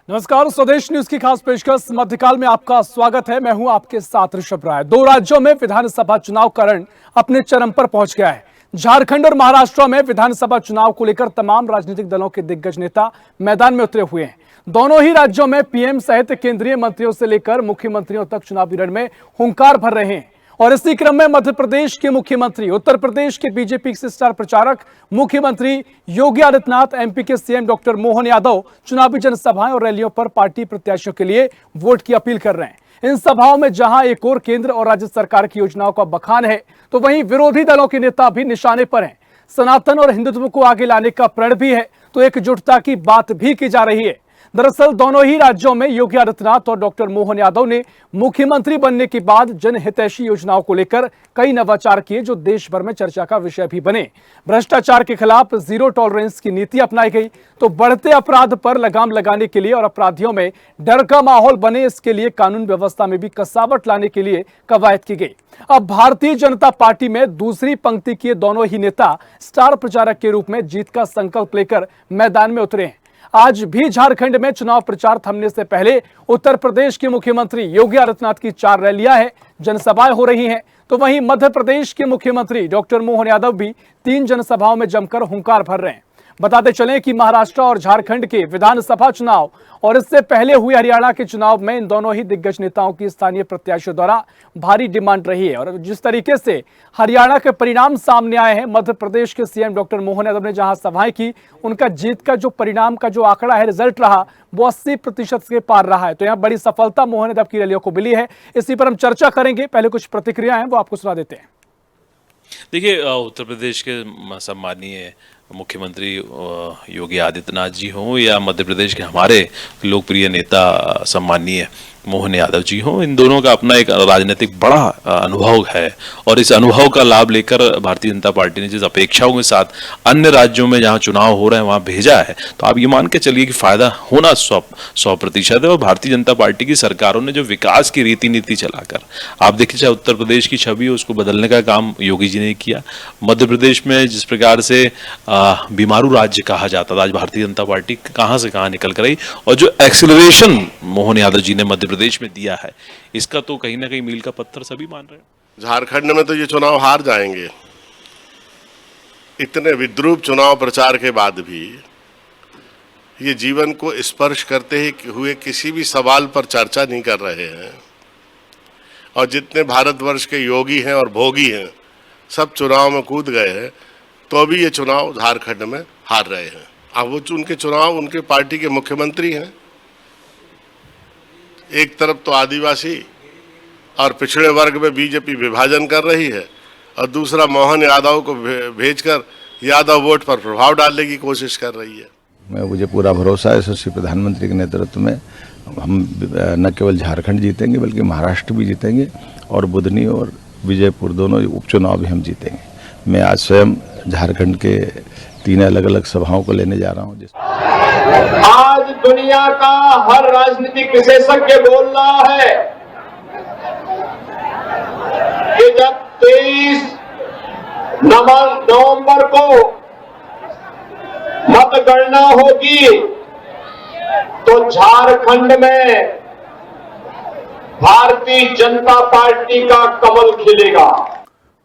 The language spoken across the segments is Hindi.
नमस्कार, स्वदेश न्यूज की खास पेशकश मध्यकाल में आपका स्वागत है। मैं हूं आपके साथ ऋषभ राय। दो राज्यों में विधानसभा चुनाव का रण अपने चरम पर पहुंच गया है। झारखंड और महाराष्ट्र में विधानसभा चुनाव को लेकर तमाम राजनीतिक दलों के दिग्गज नेता मैदान में उतरे हुए हैं। दोनों ही राज्यों में पीएम सहित केंद्रीय मंत्रियों से लेकर मुख्यमंत्रियों तक चुनावी रण में हुंकार भर रहे हैं। और इसी क्रम में मध्य प्रदेश के मुख्यमंत्री, उत्तर प्रदेश के बीजेपी के स्टार प्रचारक मुख्यमंत्री योगी आदित्यनाथ, एमपी के सीएम डॉक्टर मोहन यादव चुनावी जनसभाएं और रैलियों पर पार्टी प्रत्याशियों के लिए वोट की अपील कर रहे हैं। इन सभाओं में जहां एक और केंद्र और राज्य सरकार की योजनाओं का बखान है, तो वहीं विरोधी दलों के नेता भी निशाने पर हैं। सनातन और हिंदुत्व को आगे लाने का प्रण भी है, तो एकजुटता की बात भी की जा रही है। दरअसल दोनों ही राज्यों में योगी आदित्यनाथ और डॉक्टर मोहन यादव ने मुख्यमंत्री बनने के बाद जनहितैषी योजनाओं को लेकर कई नवाचार किए, जो देश भर में चर्चा का विषय भी बने। भ्रष्टाचार के खिलाफ जीरो टॉलरेंस की नीति अपनाई गई, तो बढ़ते अपराध पर लगाम लगाने के लिए और अपराधियों में डर का माहौल बने, इसके लिए कानून व्यवस्था में भी कसावट लाने के लिए कवायद की गई। अब भारतीय जनता पार्टी में दूसरी पंक्ति के दोनों ही नेता स्टार प्रचारक के रूप में जीत का संकल्प लेकर मैदान में उतरे हैं। आज भी झारखंड में चुनाव प्रचार थमने से पहले उत्तर प्रदेश के मुख्यमंत्री योगी आदित्यनाथ की 4 रैलियां हैं, जनसभाएं हो रही हैं, तो वहीं मध्य प्रदेश के मुख्यमंत्री डॉक्टर मोहन यादव भी 3 जनसभाओं में जमकर हुंकार भर रहे हैं। बताते चलें कि महाराष्ट्र और झारखंड के विधानसभा चुनाव और इससे पहले हुए हरियाणा के चुनाव में इन दोनों ही दिग्गज नेताओं की स्थानीय प्रत्याशियों द्वारा भारी डिमांड रही है। और जिस तरीके से हरियाणा के परिणाम सामने आए हैं, मध्य प्रदेश के सीएम डॉक्टर मोहन यादव ने जहां सभाएं की, उनका जीत का जो परिणाम का जो आंकड़ा है, रिजल्ट रहा, वो 80% के पार रहा है। तो यहाँ बड़ी सफलता मोहन यादव की रैलियों को मिली है। इसी पर हम चर्चा करेंगे। पहले कुछ प्रतिक्रिया है वो आपको सुना देते हैं। देखिए, उत्तर प्रदेश के सम्मानीय मुख्यमंत्री योगी आदित्यनाथ जी हों या मध्य प्रदेश के हमारे लोकप्रिय नेता सम्मानीय मोहन यादव जी हों, इन दोनों का अपना एक राजनीतिक बड़ा अनुभव है। और इस अनुभव का लाभ लेकर भारतीय जनता पार्टी ने जिस अपेक्षाओं के साथ अन्य राज्यों में जहां चुनाव हो रहे हैं वहां भेजा है, तो आप ये मान के चलिए कि फायदा होना 100% है। और भारतीय जनता पार्टी की सरकारों ने जो विकास की रीति नीति चलाकर, आप देखिए, चाहे उत्तर प्रदेश की छवि उसको बदलने का काम योगी जी ने किया। मध्य प्रदेश में जिस प्रकार से बीमारू राज्य कहा जाता था, आज भारतीय जनता पार्टी कहां से कहां निकल कर आई। और जो एक्सेलरेशन मोहन यादव जी ने मध्य प्रदेश में दिया है, इसका तो कहीं ना कहीं मील का पत्थर सभी मान रहे हैं। झारखंड में तो ये चुनाव हार जाएंगे। इतने विद्रूप चुनाव प्रचार के बाद भी ये जीवन को स्पर्श करते हुए किसी भी सवाल पर चर्चा नहीं कर रहे हैं। और जितने भारतवर्ष के योगी हैं और भोगी हैं, सब चुनाव में कूद गए हैं, तो भी ये चुनाव झारखंड में हार रहे हैं। अब वो उनके चुनाव उनके पार्टी के मुख्यमंत्री हैं। एक तरफ तो आदिवासी और पिछड़े वर्ग में बीजेपी विभाजन कर रही है, और दूसरा मोहन यादव को भेजकर यादव वोट पर प्रभाव डालने की कोशिश कर रही है। मुझे पूरा भरोसा है यशस्वी प्रधानमंत्री के नेतृत्व में हम न केवल झारखंड जीतेंगे बल्कि महाराष्ट्र भी जीतेंगे, और बुधनी और विजयपुर दोनों उपचुनाव भी हम जीतेंगे। मैं आज स्वयं झारखंड के 3 अलग अलग सभाओं को लेने जा रहा हूँ। आज दुनिया का हर राजनीतिक विशेषज्ञ बोल रहा है कि जब 23 नवंबर को मतगणना होगी तो झारखंड में भारतीय जनता पार्टी का कमल खिलेगा।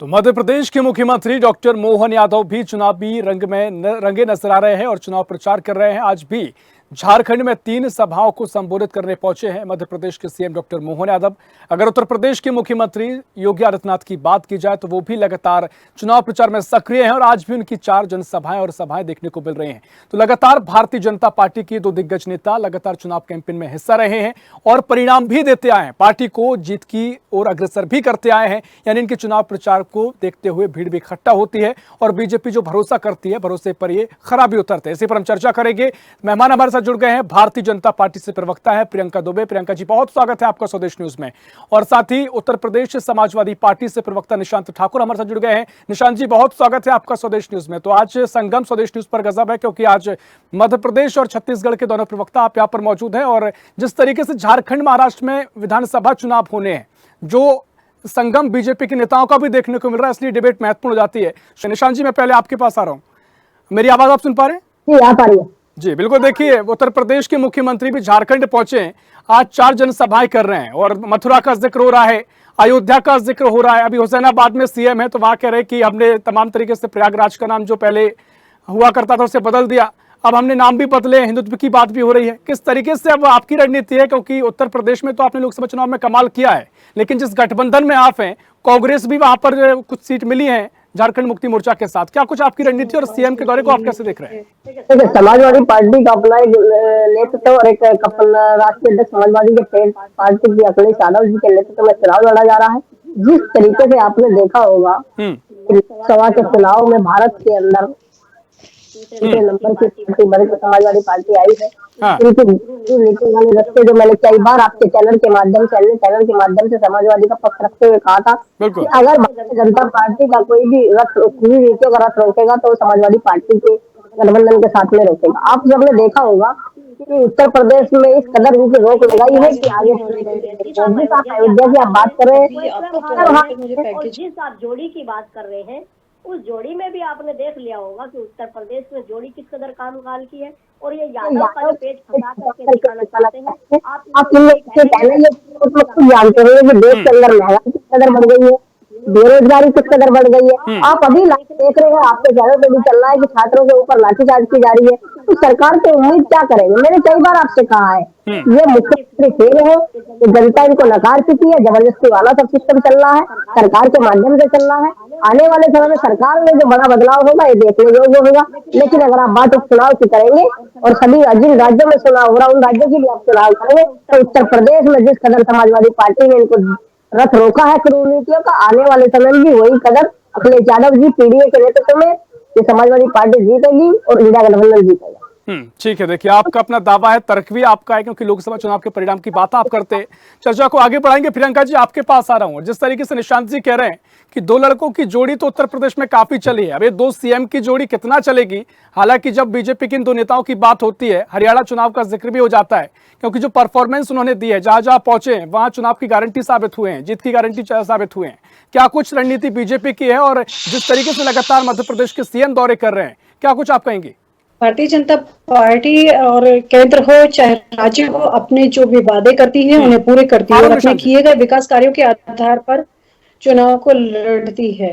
तो मध्य प्रदेश के मुख्यमंत्री डॉक्टर मोहन यादव भी चुनावी रंगे नजर आ रहे हैं और चुनाव प्रचार कर रहे हैं। आज भी झारखंड में 3 सभाओं को संबोधित करने पहुंचे हैं मध्य प्रदेश के सीएम डॉक्टर मोहन यादव। अगर उत्तर प्रदेश के मुख्यमंत्री योगी आदित्यनाथ की बात की जाए तो वो भी लगातार चुनाव प्रचार में सक्रिय हैं और आज भी उनकी 4 जनसभाएं और सभाएं देखने को मिल रही हैं। तो लगातार भारतीय जनता पार्टी के 2 दिग्गज नेता लगातार चुनाव कैंपेन में हिस्सा रहे हैं और परिणाम भी देते आए हैं, पार्टी को जीत की ओर अग्रसर भी करते आए हैं। यानी इनके चुनाव प्रचार को देखते हुए भीड़ भी इकट्ठा होती है और बीजेपी जो भरोसा करती है, भरोसे पर ये खरा भी उतरते हैं। इसी पर हम चर्चा करेंगे। मेहमान हमारे जुड़ गए हैं भारतीय जनता पार्टी से प्रवक्ता है प्रियंका दुबे। प्रियंका जी, बहुत स्वागत है आपका स्वदेश न्यूज में। और साथ ही उत्तर प्रदेश समाजवादी पार्टी से प्रवक्ता निशांत ठाकुर हमारे साथ जुड़ गए हैं। निशांत जी, बहुत स्वागत है आपका स्वदेश न्यूज में। तो आज संगम स्वदेश न्यूज पर गजब है, क्योंकि आज मध्य प्रदेश और छत्तीसगढ़ के दोनों प्रवक्ता आप यहां पर मौजूद हैं और जिस तरीके से झारखंड महाराष्ट्र में विधानसभा चुनाव होने हैं, जो संगम बीजेपी के नेताओं का भी देखने को मिल रहा है, इसलिए डिबेट महत्वपूर्ण हो जाती है। निशांत जी, मैं पहले आपके पास आ रहा हूं। मेरी आवाज आप सुन पा रहे हैं? जी, आ पा रही है। जी बिल्कुल, देखिए उत्तर प्रदेश के मुख्यमंत्री भी झारखंड पहुंचे हैं। आज 4 जनसभाएं कर रहे हैं और मथुरा का जिक्र हो रहा है, अयोध्या का जिक्र हो रहा है। अभी हुसैनाबाद में सीएम है तो वहां कह रहे हैं कि हमने तमाम तरीके से प्रयागराज का नाम जो पहले हुआ करता था उसे बदल दिया, अब हमने नाम भी बदले, हिंदुत्व की बात भी हो रही है। किस तरीके से अब आपकी रणनीति है, क्योंकि उत्तर प्रदेश में तो आपने लोकसभा चुनाव में कमाल किया है, लेकिन जिस गठबंधन में आप हैं, कांग्रेस भी वहां पर कुछ सीट मिली है झारखंड मुक्ति मोर्चा के साथ, क्या कुछ आपकी रणनीति और सीएम के दौरे को आप कैसे देख रहे हैं? देखिए, समाजवादी पार्टी का अपना एक नेतृत्व और एक अपना राष्ट्रीय अध्यक्ष समाजवादी के पार्टी की अखिलेश यादव जी के नेतृत्व में चुनाव लड़ा जा रहा है। जिस तरीके से आपने देखा होगा लोकसभा के चुनाव में भारत के अंदर तीसरे नंबर की पार्टी बन के समाजवादी पार्टी आई है। इनकी नीति वाले रस्ते जो मैंने कई बार आपके चैनल के माध्यम से, अन्य चैनल के माध्यम से समाजवादी का पक्ष रखते हुए कहा था कि अगर भारतीय जनता पार्टी का कोई भी रथ नीतियों का रथ रोकेगा तो समाजवादी पार्टी के गठबंधन के साथ में रोकेगा। आप सबने देखा होगा कि उत्तर प्रदेश में इस कदर उनकी रोक लगाई है कि आगे अयोध्या की आप बात कर रहे हैं, जिस आप जोड़ी की बात कर रहे हैं उस जोड़ी में भी आपने देख लिया होगा कि उत्तर प्रदेश में जोड़ी किस कदर काम काल की है और ये यादव का जो पेट फंसा करके दिखाना चाहते हैं। आप खुद जानते हो कि देश के अंदर महंगाई किस कदर बढ़ गई है, बेरोजगारी किस कदर बढ़ गई है। आप अभी देख रहे हैं, आपके चैनल पे भी चल रहा है कि छात्रों के ऊपर लाठीचार्ज की जा रही है। तो सरकार से उम्मीद क्या करेंगे? मैंने कई बार आपसे कहा है ये मुख्यमंत्री खेल है, जनता इनको नकार चुकी है, जबरदस्ती वाला सब सिस्टम चल रहा है, सरकार के माध्यम से चल रहा है। आने वाले समय में सरकार में जो बड़ा बदलाव होगा ये देखने योग्य होगा। लेकिन अगर आप बात चुनाव की करेंगे और सभी जिन राज्यों में चुनाव हो रहा है उन राज्यों की भी आप चुनाव करेंगे तो उत्तर प्रदेश में जिस कदर समाजवादी पार्टी ने इनको रथ रोका है कुरीतियों का, आने वाले समय में भी वही कदर अखिलेश यादव जी पीडीए के नेतृत्व में ये समाजवादी पार्टी जीतेगी और इंडिया गठबंधन जीतेगा। ठीक है, देखिए आपका अपना दावा है, तर्क भी आपका है, क्योंकि लोकसभा चुनाव के परिणाम की बात आप करते हैं। चर्चा को आगे बढ़ाएंगे। प्रियंका जी, आपके पास आ रहा हूं। जिस तरीके से निशांत जी कह रहे हैं कि 2 लड़कों की जोड़ी तो उत्तर प्रदेश में काफी चली है, अब ये 2 सीएम की जोड़ी कितना चलेगी? हालांकि जब बीजेपी के इन 2 नेताओं की बात होती है, हरियाणा चुनाव का जिक्र भी हो जाता है, क्योंकि जो परफॉर्मेंस उन्होंने दी है, जहां जहां पहुंचे हैं वहां चुनाव की गारंटी साबित हुए हैं, जीत की गारंटी साबित हुए हैं। क्या कुछ रणनीति बीजेपी की है? और जिस तरीके से लगातार मध्य प्रदेश के सीएम दौरे कर रहे हैं, क्या कुछ आप कहेंगे? भारतीय जनता पार्टी और केंद्र हो चाहे राज्य हो, अपने जो भी वादे करती है उन्हें पूरे करती है और अपने किए गए विकास कार्यों के आधार पर चुनाव को लड़ती है।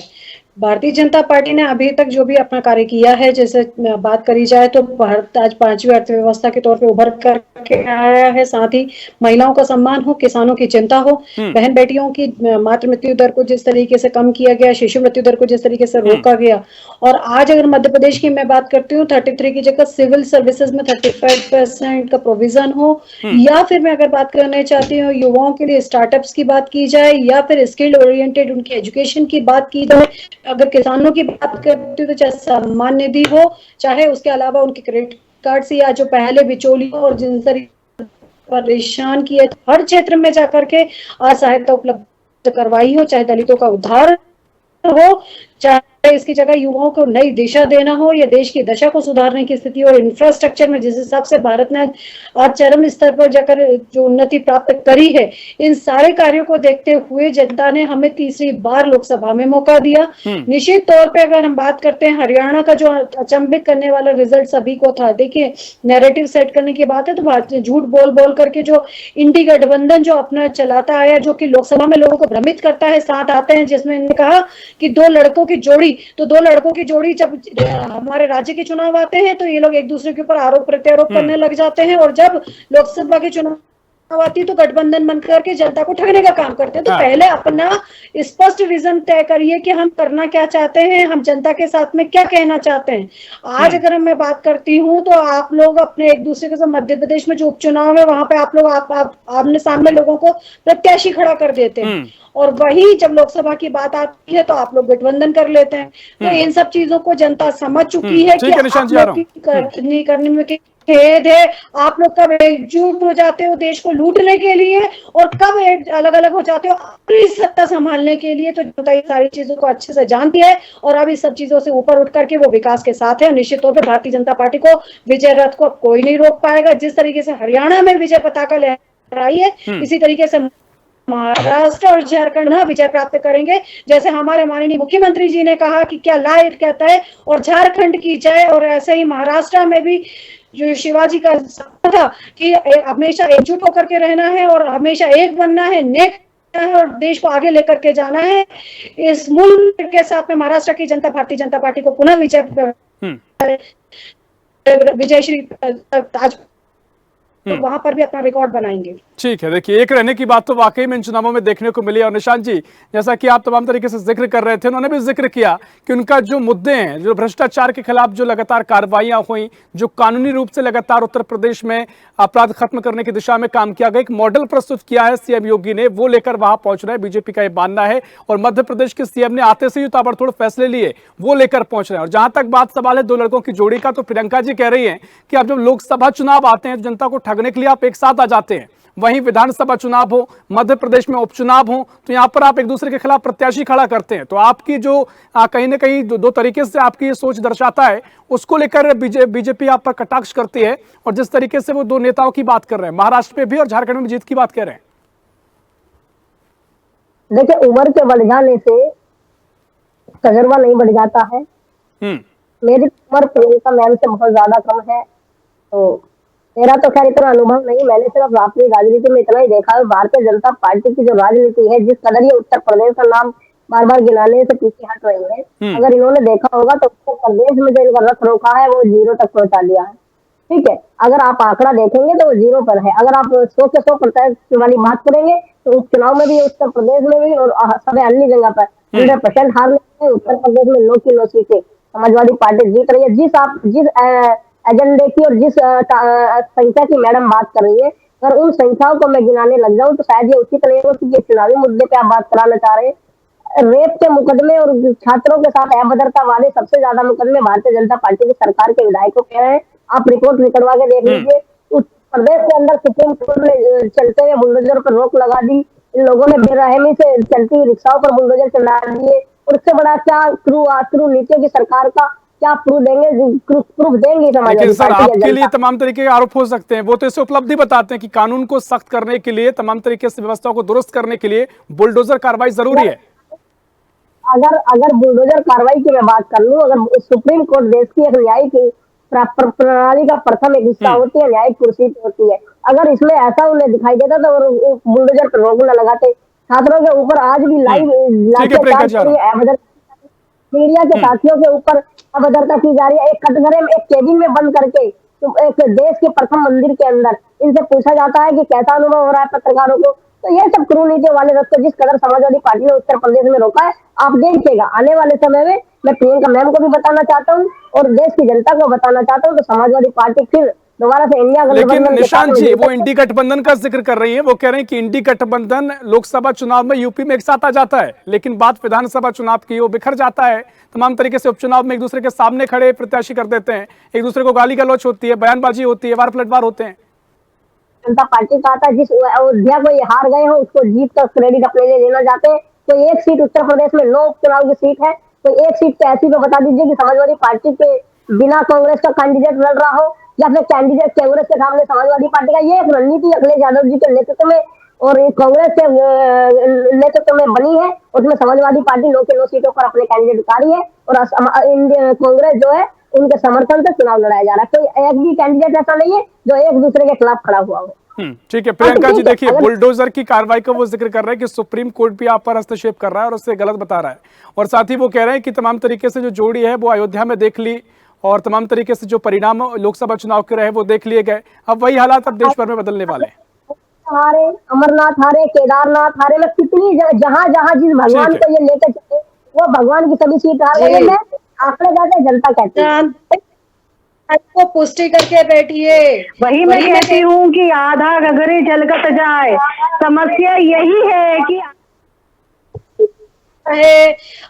भारतीय जनता पार्टी ने अभी तक जो भी अपना कार्य किया है, जैसे बात करी जाए तो भारत आज 5वीं अर्थव्यवस्था के तौर पे उभर करके आया है। साथ ही महिलाओं का सम्मान हो, किसानों की चिंता हो, बहन बेटियों की मातृ मृत्यु दर को जिस तरीके से कम किया गया, शिशु मृत्यु दर को जिस तरीके से रोका गया। और आज अगर मध्य प्रदेश की मैं बात करती हूँ, 33 की जगह सिविल सर्विसेज में 35% का प्रोविजन हो, या फिर मैं अगर बात करना चाहती हूँ युवाओं के लिए स्टार्टअप्स की बात की जाए, या फिर स्किल्ड ओरिएंटेड उनकी एजुकेशन की बात की जाए। अगर किसानों की बात करती हूँ तो चाहे सम्मान निधि हो, चाहे उसके अलावा उनके क्रेडिट कार्ड से या जो पहले बिचौली और जिन परेशान किए, हर क्षेत्र में जाकर के सहायता उपलब्ध करवाई हो, चाहे दलितों का उद्धार हो, चाहे इसकी जगह युवाओं को नई दिशा देना हो, या देश की दशा को सुधारने की स्थिति और इंफ्रास्ट्रक्चर में जिस हिसाब से भारत ने आज चरम स्तर पर जाकर जो उन्नति प्राप्त करी है, इन सारे कार्यों को देखते हुए जनता ने हमें तीसरी बार लोकसभा में मौका दिया। निश्चित तौर पे अगर हम बात करते हैं हरियाणा का, जो अचंभित करने वाला रिजल्ट सभी को था, देखिए नैरेटिव सेट करने की बात है तो भारत झूठ बोल बोल करके जो इंडी गठबंधन जो अपना चलाता आया, जो कि लोकसभा में लोगों को भ्रमित करता है, साथ आते हैं जिसमें इन्होंने कहा कि 2 लड़कों की जोड़ी, तो 2 लड़कों की जोड़ी जब हमारे राज्य के चुनाव आते हैं तो ये लोग एक दूसरे के ऊपर आरोप प्रत्यारोप करने लग जाते हैं, और जब लोकसभा के चुनाव आती तो गठबंधन बन करके जनता को ठगने का काम करते हैं। तो पहले अपना स्पष्ट विजन तय करिए कि हम करना क्या चाहते हैं, हम जनता के साथ में क्या कहना चाहते हैं। आज अगर मैं बात करती हूँ तो आप लोग अपने एक दूसरे के साथ, मध्य प्रदेश में जो उपचुनाव है वहां पे आप लोग आमने सामने लोगों को प्रत्याशी खड़ा कर देते हैं, और वही जब लोकसभा की बात आती है तो आप लोग गठबंधन कर लेते हैं। तो इन सब चीजों को जनता समझ चुकी है कि करने में खेद है। आप लोग कब एकजुट हो जाते हो देश को लूटने के लिए और कब अलग अलग हो जाते हो अपनी सत्ता संभालने के लिए, तो जनता ये सारी चीजों को अच्छे से जानती है और अब इस सब चीजों से ऊपर उठ करके वो विकास के साथ है। निश्चित तौर पर भारतीय जनता पार्टी को विजय रथ को कोई नहीं रोक पाएगा। जिस तरीके से हरियाणा में विजय पताका लहराई है, इसी तरीके से महाराष्ट्र और झारखंड में विजय प्राप्त करेंगे। जैसे हमारे माननीय मुख्यमंत्री जी ने कहा कि क्या लाइट कहता है और झारखंड की जय, और ऐसे ही महाराष्ट्र में भी जो शिवाजी का सपना था कि हमेशा एकजुट होकर के रहना है और हमेशा एक बनना है, नेक है और देश को आगे लेकर के जाना है। इस मुल्क के साथ में महाराष्ट्र की जनता भारतीय जनता पार्टी को पुनः विजय श्री ताज वहां पर भी अपना रिकॉर्ड बनाएंगे। ठीक है, देखिए एक रहने की बात तो वाकई में इन चुनावों में देखने को मिली। और निशांत जी, जैसा कि आप तमाम तरीके से जिक्र कर रहे थे, उन्होंने भी जिक्र किया कि उनका जो मुद्दे हैं, जो भ्रष्टाचार के खिलाफ जो लगातार कार्रवाइयां हुई, जो कानूनी रूप से लगातार उत्तर प्रदेश में अपराध खत्म करने की दिशा में काम किया गया, एक मॉडल प्रस्तुत किया है सीएम योगी ने, वो लेकर वहां पहुंच रहे हैं, बीजेपी का ये मानना है। और मध्य प्रदेश के सीएम ने आते से ही ताबड़तोड़ फैसले लिए, वो लेकर पहुंच रहे हैं। और जहां तक बात सवाल है दो लड़कों की जोड़ी का, तो प्रियंका जी कह रही है कि अब जब लोकसभा चुनाव आते हैं, जनता को ठगने के लिए आप एक साथ आ जाते हैं, वहीं विधानसभा चुनाव हो, मध्य प्रदेश में उपचुनाव हो, तो यहां पर आप एक दूसरे के खिलाफ प्रत्याशी खड़ा करते हैं। तो आपकी जो कहीं ना कहीं दो तरीके से आपकी ये सोच दर्शाता है, उसको लेकर बीजेपी आप पर कटाक्ष करती है। और जिस तरीके से वो दो नेताओं की बात कर रहे हैं, महाराष्ट्र में भी और झारखंड में जीत की बात कर रहे हैं। देखिए, उम्र के बढ़ जाने से तजुर्बा नहीं बढ़ जाता है। मेरी उम्र प्रियंका मैम से बहुत ज्यादा कम है, तो मेरा तो खैर इतना अनुभव नहीं। मैंने सिर्फ अपनी राजनीति में इतना ही देखा है, भारतीय जनता पार्टी की जो राजनीति है, जिस कदर ये उत्तर प्रदेश का नाम बार बार गिनाने से पीछे हट रही है, अगर इन्होंने देखा होगा तो उत्तर प्रदेश में जो इनका रथ रोका है वो 0 तक पहुंचा दिया है। ठीक है, अगर आप आंकड़ा देखेंगे तो वो 0 पर है। अगर आप 100 से 100% वाली बात करेंगे तो उपचुनाव में भी उत्तर प्रदेश में भी और सभी अन्य जगह पर 100% हार रहे हैं। उत्तर प्रदेश में 9 की 9 सीटें समाजवादी पार्टी जीत रही है। जिस एजेंडे की और जिस संख्या की मैडम बात कर रही है, अगर उन संख्याओं को मैं गिनाने लग जाऊं तो शायद ये उचित नहीं हो, क्योंकि चुनावी मुद्दे पे आप बात कराना चाह रहे हैं। रेप के मुकदमे और छात्रों के साथ अभद्रता वाले सबसे ज्यादा मुकदमे भारतीय जनता पार्टी की सरकार के विधायकों कह रहे हैं। आप रिपोर्ट निकलवा के देख लीजिए। उत्तर प्रदेश के अंदर सुप्रीम कोर्ट ने चलते हुए बुलडोजर पर रोक लगा दी। इन लोगों ने बेरहमी से चलती हुई रिक्शाओं पर बुलडोजर चला दिए। और इससे बड़ा क्या क्रू नीचे की सरकार का क्या प्रूफ देंगे समाजवादी लेकिन सर, पार्टी आपके लिए तमाम तरीके के आरोप हो सकते हैं, वो तो इसे उपलब्धि बताते हैं कि कानून को सख्त करने के लिए, तमाम तरीके से व्यवस्थाओं को दुरुस्त करने के लिए बुलडोजर कार्रवाई जरूरी है। अगर बुलडोजर कार्रवाई की मैं बात कर लूं, अगर सुप्रीम कोर्ट देश की एक न्यायिक प्रणाली का प्रथम एक हिस्सा होती है, न्यायिक कुर्सी होती है, अगर इसमें ऐसा उन्हें दिखाई देता तो बुलडोजर पर रोक न लगाते। छात्रों के ऊपर आज भी मीडिया के साथियों के ऊपर अभद्रता की जा रही है। एक कटघरे में, एक केबिन में बंद करके एक देश के प्रथम मंदिर के अंदर इनसे पूछा जाता है कि कैसा अनुभव हो रहा है पत्रकारों को। तो ये सब क्रूनीति वाले रस्ते जिस कदर समाजवादी पार्टी ने उत्तर प्रदेश में रोका है, आप देखिएगा आने वाले समय में। मैं प्रियंका मैम को भी बताना चाहता हूँ और देश की जनता को बताना चाहता हूँ, तो समाजवादी पार्टी फिर दोबारा से इंडिया लेकिन निशांत जी, वो इंडी गठबंधन का जिक्र कर रही है, वो कह रहे हैं कि इंडी गठबंधन लोकसभा चुनाव में यूपी में एक साथ आ जाता है, लेकिन बात विधानसभा चुनाव की वो बिखर जाता है। तमाम तरीके से उपचुनाव में एक दूसरे के सामने खड़े प्रत्याशी कर देते हैं, एक दूसरे को गाली गलौच होती है, बयानबाजी होती है, वार पलटवार होते हैं। जनता पार्टी का आता है, जिस अयोध्या को ये हार गए हो उसको जीत का क्रेडिट अपने लिए लेना चाहते हैं। तो एक सीट उत्तर प्रदेश में 9 उपचुनाव की सीट है, तो एक सीट तो ऐसी तो बता दीजिए कि समाजवादी पार्टी के बिना कांग्रेस का कैंडिडेट लड़ रहा हो, या फिर कैंडिडेट कांग्रेस के सामने समाजवादी पार्टी का। ये एक रणनीति अखिलेश यादव जी के नेतृत्व में और कांग्रेस के नेतृत्व में बनी है। उसमें समाजवादी पार्टी 9 की 9 सीटों पर अपने कैंडिडेट उतारी है और कांग्रेस जो है उनके समर्थन से चुनाव लड़ाया जा रहा है। कोई एक भी कैंडिडेट ऐसा नहीं है जो एक दूसरे के खिलाफ खड़ा हुआ हो। ठीक है प्रियंका जी, देखिए बुलडोजर की कार्रवाई का वो जिक्र कर रहे हैं कि सुप्रीम कोर्ट भी आप पर हस्तक्षेप कर रहा है और उससे गलत बता रहा है, और साथ ही वो कह रहे हैं कि तमाम तरीके से जो जोड़ी है वो अयोध्या में देख ली और तमाम तरीके से जो परिणाम लोकसभा चुनाव के रहे वो देख लिए गए। अब वही हालात अब देश भर में बदलने वाले हैं। हारे अमरनाथ, हारे केदारनाथ, हारे में कितनी जहां जहां जिस भगवान को ये लेकर चले वो भगवान की सभी सीट हार गए हैं। आंकड़े जाते जनता कहती है को पुष्टि करके बैठिए। वही मैं कहती हूँ कि आधा गगरे जलगत जाए। समस्या यही है कि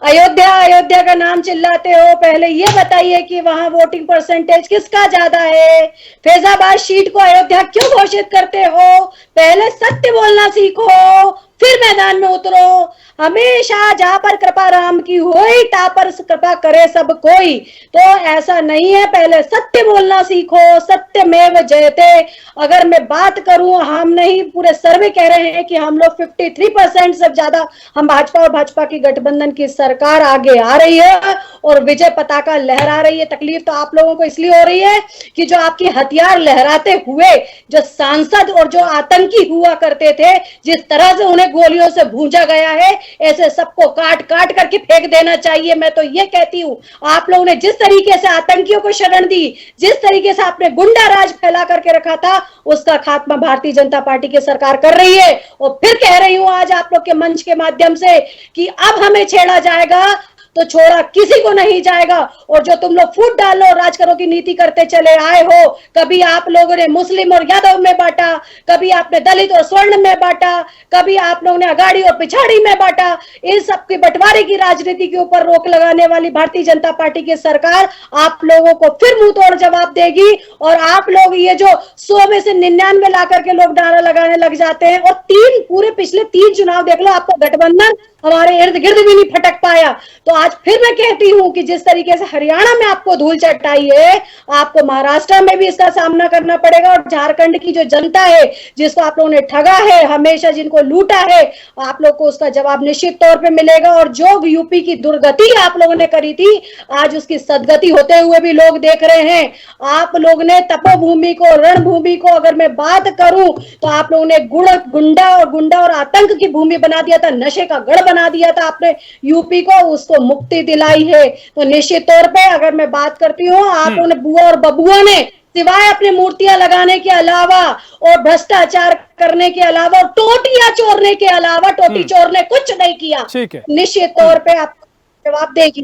अयोध्या का नाम चिल्लाते हो, पहले ये बताइए कि वहां वोटिंग परसेंटेज किसका ज्यादा है। फैजाबाद सीट को अयोध्या क्यों घोषित करते हो? पहले सत्य बोलना सीखो, फिर मैदान में उतरो। हमेशा जहां पर कृपा राम की होई, ता पर कृपा करे सब कोई। तो ऐसा नहीं है, पहले सत्य बोलना सीखो, सत्यमेव जयते। अगर मैं बात करूं, हम नहीं पूरे सर्वे कह रहे हैं कि हम लोग 53% से ज्यादा हम भाजपा और भाजपा की गठबंधन की सरकार आगे आ रही है और विजय पताका लहरा रही है। तकलीफ तो आप लोगों को इसलिए हो रही है कि जो आपकी हथियार लहराते हुए जो सांसद और जो आतंकी हुआ करते थे, जिस तरह से उन्हें गोलियों से भूंजा गया है, ऐसे सबको काट काट करके फेंक देना चाहिए। मैं तो ये कहती हूं, आप लोगों ने जिस तरीके से आतंकियों को शरण दी, जिस तरीके से आपने गुंडा राज फैला करके रखा था, उसका खात्मा भारतीय जनता पार्टी की सरकार कर रही है। और फिर कह रही हूं आज आप लोग के मंच के माध्यम से कि अब हमें छेड़ा जाएगा तो छोड़ा किसी को नहीं जाएगा। और जो तुम लोग फूट डालो और राज करो की नीति करते चले आए हो, कभी आप लोगों ने मुस्लिम और यादव में बांटा, कभी आपने दलित और स्वर्ण में बांटा, कभी आप लोगों ने अगाड़ी और पिछाड़ी में बांटा। इन सबकी बंटवारे की राजनीति के ऊपर रोक लगाने वाली भारतीय जनता पार्टी की सरकार आप लोगों को फिर मुंह तोड़ जवाब देगी। और आप लोग ये जो 100 में से 99 ला करके लोग नारा लगाने लग जाते हैं, और पूरे पिछले 3 चुनाव देख लो, आपका गठबंधन हमारे इर्द गिर्द भी नहीं फटक पाया। तो आज फिर मैं कहती हूं कि जिस तरीके से हरियाणा में आपको धूल चटाई है, आपको महाराष्ट्र में भी इसका सामना करना पड़ेगा। और झारखंड की जो जनता है, जिसको आप लोगों ने ठगा है, हमेशा जिनको लूटा है, आप लोग को उसका जवाब निश्चित तौर पे मिलेगा। और जो यूपी की दुर्गति आप लोगों ने करी थी, आज उसकी सदगति होते हुए भी लोग देख रहे हैं। आप लोग ने तपोभूमि को, रणभूमि को अगर मैं बात करूं, तो आप लोगों ने गुंडा और आतंक की भूमि बना दिया था, नशे का गढ़ बना दिया था आपने यूपी को, उसको मुक्ति दिलाई है। तो निश्चित तौर पे अगर मैं बात करती हूँ, आप लोगों ने बुआ और बबुआ ने सिवाय अपने मूर्तियां लगाने के अलावा और भ्रष्टाचार करने के अलावा और टोटियां चोरने के अलावा, टोटी चोर ने कुछ नहीं किया। ठीक है, निश्चित तौर पे आप जवाब देगी।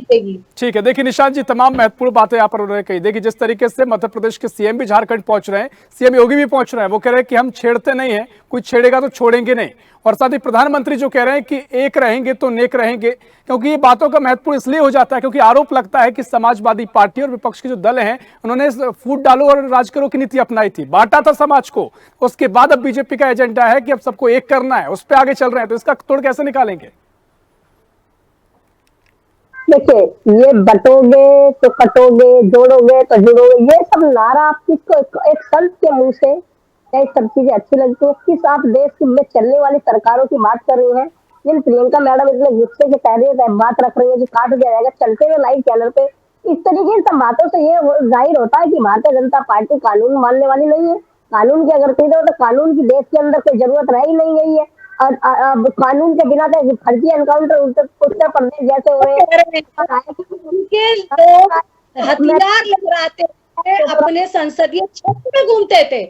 ठीक है। देखिए निशांत जी, तमाम महत्वपूर्ण बातें यहाँ पर उन्होंने कही। देखिए जिस तरीके से मध्य प्रदेश के सीएम भी झारखंड पहुंच रहे हैं, सीएम योगी भी पहुंच रहे हैं, वो कह रहे हैं कि हम छेड़ते नहीं हैं, कोई छेड़ेगा तो छोड़ेंगे नहीं। और साथ ही प्रधानमंत्री जो कह रहे हैं कि एक रहेंगे तो नेक रहेंगे, क्योंकि ये बातों का महत्वपूर्ण इसलिए हो जाता है क्योंकि आरोप लगता है कि समाजवादी पार्टी और विपक्ष के जो दल हैं, उन्होंने फूट डालो और राज करो की नीति अपनाई थी, बांटा था समाज को। उसके बाद अब बीजेपी का एजेंडा है कि अब सबको एक करना है, उस पर आगे चल रहे हैं। तो इसका तोड़ कैसे निकालेंगे? देखिए, ये बटोगे तो कटोगे, जोड़ोगे तो जुड़ोगे, ये सब नारा आप किसको, एक संत के मुंह से ये सब चीजें अच्छी लगती है? किस आप देश में चलने वाली सरकारों की बात कर रही हैं, जिन प्रियंका मैडम इतने गुस्से के कह रही है, बात रख रही है कि काट दिया जाएगा चलते हुए लाइव चैनल पे? इस तरीके से बातों से ये जाहिर होता है कि भारतीय जनता पार्टी कानून मानने वाली नहीं है। कानून की अगर चीज हो तो कानून की देश के अंदर कोई जरूरत रह ही नहीं गई है। अब कानून के बिना तो फर्जी एनकाउंटर उत्तर प्रदेश जैसे हुए, उनके लोग हथियार लहराते थे, अपने संसदीय क्षेत्र में घूमते थे।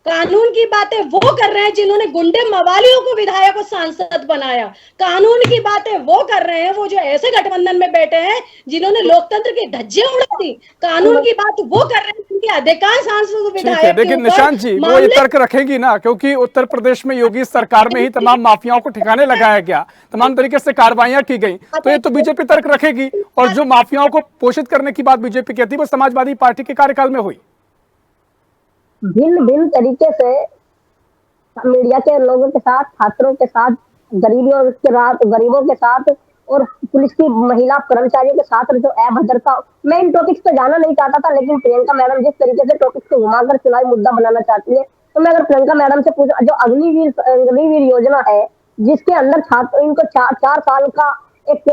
कानून की बातें वो कर रहे हैं जिन्होंने गुंडे मवालियों को विधायक और सांसद बनाया। कानून की बातें वो कर रहे हैं वो जो ऐसे गठबंधन में बैठे हैं जिन्होंने लोकतंत्र की धज्जियां उड़ा दी। कानून की बात वो कर रहे हैं जिनके अधिकांश सांसद विधायक। लेकिन निशांत जी, वो ये तर्क रखेगी ना, क्योंकि उत्तर प्रदेश में योगी सरकार में ही तमाम माफियाओं को ठिकाने लगाया गया, तमाम तरीके से कार्रवाइयां की गई, तो ये तो बीजेपी तर्क रखेगी। और जो माफियाओं को पोषित करने की बात बीजेपी कहती है, वो समाजवादी पार्टी के कार्यकाल में हुई। भिन्न तरीके से मीडिया के लोगों के साथ, छात्रों के साथ, गरीबों के साथ और पुलिस की महिला कर्मचारियों के साथ जो अभद्रता, मैं इन टॉपिक्स पे जाना नहीं चाहता था, लेकिन प्रियंका मैडम जिस तरीके से टॉपिक्स को घुमाकर चुनावी मुद्दा बनाना चाहती है, तो मैं अगर प्रियंका मैडम से पूछा, जो अग्निवीर योजना है, जिसके अंदर छात्र इनको 4 साल का एक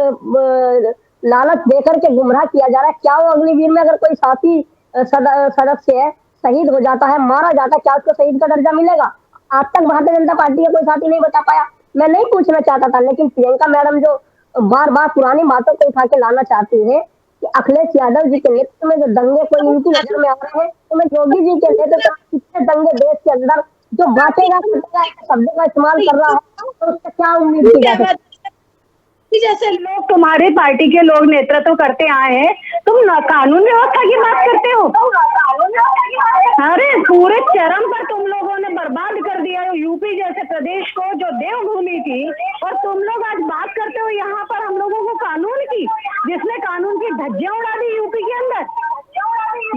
लालच देकर के गुमराह किया जा रहा है, क्या वो अग्निवीर में अगर कोई साथी सदस्य है, शहीद हो जाता है, मारा जाता है, क्या उसको शहीद का दर्जा मिलेगा? आज तक भारतीय जनता पार्टी का कोई साथी नहीं बता पाया। मैं नहीं पूछना चाहता था, लेकिन प्रियंका मैडम जो बार बार पुरानी बातों को उठा के लाना चाहती है कि अखिलेश यादव जी के नेतृत्व में जो दंगे कोई इनकी नजर में आ रहे हैं, तो मैं योगी जी के नेतृत्व में कितने दंगे देश के अंदर जो बांटेगा शब्दों का इस्तेमाल कर रहा है, तो उससे क्या उम्मीद की जा सकती है? जैसे लोग तुम्हारी पार्टी के लोग नेतृत्व करते आए हैं, तुम कानून व्यवस्था की बात करते हो? अरे पूरे चरम पर तुम लोगों ने बर्बाद कर दिया यूपी जैसे प्रदेश को, जो देवभूमि थी, और तुम लोग आज बात करते हो यहाँ पर हम लोगों को कानून की, जिसने कानून की धज्जियां उड़ा दी यूपी के अंदर।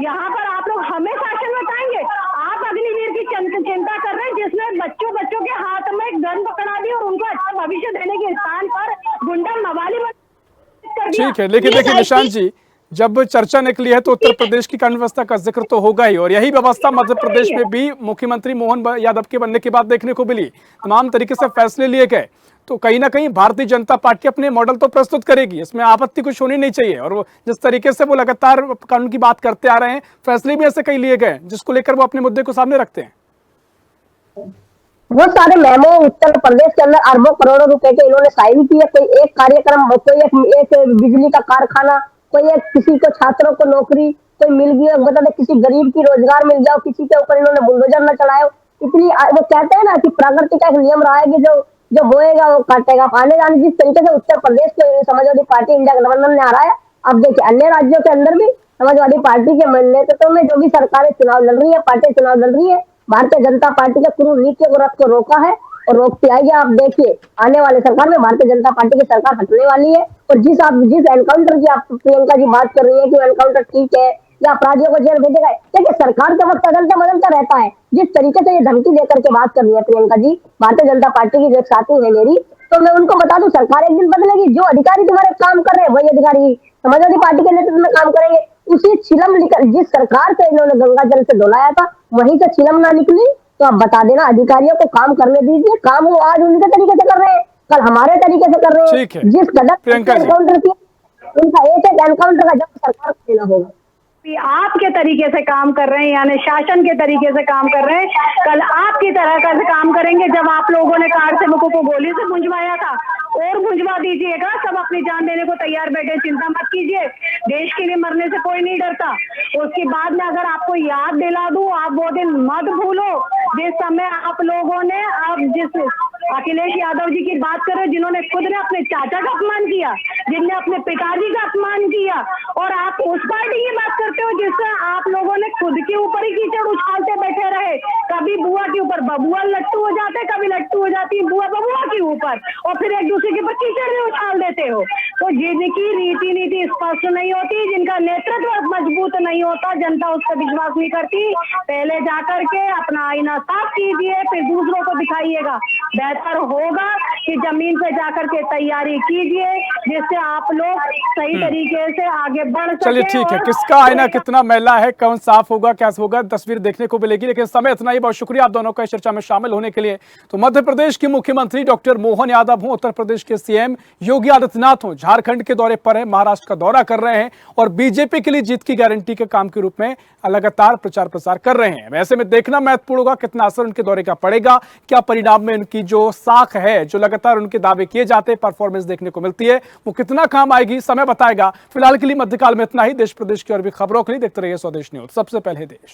यहाँ पर आप लोग हमें शासन बताएंगे? आप अग्निवीर की चिंता कर रहे हैं, जिसने बच्चों के हाथ में गन पकड़ा दी और उनको और भविष्य देने के स्थान पर गुंडा मवाली कर दिया। ठीक है, लेकिन देखिए निशांत जी, जब चर्चा निकली है तो उत्तर प्रदेश की कानून व्यवस्था का जिक्र तो होगा ही, और यही व्यवस्था मध्य प्रदेश में भी मुख्यमंत्री मोहन यादव के बनने के बाद देखने को मिली। तमाम तरीके से फैसले लिए गए, तो कहीं ना कहीं भारतीय जनता पार्टी अपने मॉडल तो प्रस्तुत करेगी, इसमें आपत्ति कुछ होनी नहीं चाहिए। और वो जिस तरीके से वो लगातार कानून की बात करते आ रहे हैं, फैसले भी ऐसे कई लिए गए जिसको लेकर वो अपने मुद्दे को सामने रखते हैं। बहुत सारे मेमो उत्तर प्रदेश के अंदर अरबों करोड़ों रुपए के इन्होंने साइन किए। कोई एक कार्यक्रम, कोई एक बिजली का कारखाना, कोई एक किसी को छात्रों को नौकरी, कोई मिल गया, मतलब किसी गरीब की रोजगार मिल जाओ, किसी के ऊपर इन्होंने बुलडोजर न चढ़ाओ। इतनी वो कहते हैं ना कि प्रकृति का एक नियम रहा है कि जो बोएगा वो काटेगा। आने जाने जिस तरीके से उत्तर प्रदेश के समाजवादी पार्टी इंडिया गठबंधन में आ रहा है, अब देखिए अन्य राज्यों के अंदर भी समाजवादी पार्टी के नेतृत्व में जो भी सरकारें चुनाव लड़ रही है, पार्टी चुनाव लड़ रही है, भारतीय जनता पार्टी के क्रूर नीति को रोका है और रोकती आएगी। आप देखिए आने वाले सरकार में भारतीय जनता पार्टी की सरकार हटने वाली है। और जिस एनकाउंटर की आप प्रियंका जी बात कर रही है कि एनकाउंटर ठीक है या अपराधियों को जेल भेजेगा, देखिए सरकार के वक्त बदलता बदलता रहता है। जिस तरीके से ये धमकी देकर के बात कर रही है प्रियंका जी, भारतीय जनता पार्टी की जो एक साथी है मेरी, तो मैं उनको बता दूं सरकार एक दिन बदलेगी। जो अधिकारी तुम्हारे काम कर रहे हैं वही अधिकारी समाजवादी पार्टी के नेतृत्व में काम करेंगे। उसी छिलम जिस सरकार से इन्होंने गंगा जल से धुलाया था वहीं से छिलम ना निकली, तो आप बता देना अधिकारियों को काम करने दीजिए। काम वो आज उनके तरीके से कर रहे हैं, कल हमारे तरीके से कर रहे हैं। जिस कदम एनकाउंटर किया उनका एक एनकाउंटर का जब सरकार को देना होगा। आपके तरीके से काम कर रहे हैं, यानी शासन के तरीके से काम कर रहे हैं, कल आपकी तरह का काम करेंगे। जब आप लोगों ने कार सेवकों को गोली से भुंजवाया था और भुंजवा दीजिएगा, सब अपनी जान देने को तैयार बैठे, चिंता मत कीजिए, देश के लिए मरने से कोई नहीं डरता। उसके बाद में अगर आपको याद दिला दूं, आप वो दिन मत भूलो जिस समय आप लोगों ने, आप जिस अखिलेश यादव जी की बात कर रहे, जिन्होंने खुद ने अपने चाचा का अपमान किया, जिनने अपने पिताजी का अपमान किया, और आप उस पार्टी की बात करते हो जिससे आप लोगों ने खुद के ऊपर ही कीचड़ उछालते बैठे रहे। कभी बुआ के ऊपर बबुआ लट्टू हो जाते, कभी लट्टू हो जाती बुआ बबुआ के ऊपर, और फिर एक दूसरे के ऊपर कीचड़ में उछाल देते हो। तो जिनकी रीति नीति स्पष्ट नहीं होती, जिनका नेतृत्व मजबूत नहीं होता, जनता उस पर विश्वास नहीं करती। पहले जाकर के अपना आईना साफ कीजिए, फिर दूसरों को दिखाइएगा। बेहतर होगा कि जमीन पे जाकर के तैयारी कीजिए, जिससे आप लोग सही तरीके से आगे बढ़ सके। चलिए ठीक है, किसका आईना कितना मैला है, कौन साफ होगा, क्या होगा, तस्वीर देखने को मिलेगी। लेकिन समय इतना ही, बहुत शुक्रिया आप दोनों का इस चर्चा में शामिल होने के लिए। तो मध्य प्रदेश के मुख्यमंत्री डॉक्टर मोहन यादव हों, उत्तर प्रदेश के सीएम योगी आदित्यनाथ हों, झारखंड के दौरे पर है, महाराष्ट्र का दौरा कर रहे हैं और बीजेपी के लिए जीत की गारंटी के काम के रूप में लगातार प्रचार प्रसार कर रहे हैं। ऐसे में देखना महत्वपूर्ण होगा कितना असर उनके दौरे का पड़ेगा, क्या परिणाम में उनकी जो साख है, जो लगातार उनके दावे किए जाते हैं, परफॉर्मेंस देखने को मिलती है, वो कितना काम आएगी, समय बताएगा। फिलहाल के लिए मध्यकाल में इतना ही। देश प्रदेश की और भी खबरों के लिए देखते रहिए स्वदेश न्यूज, सबसे पहले देश।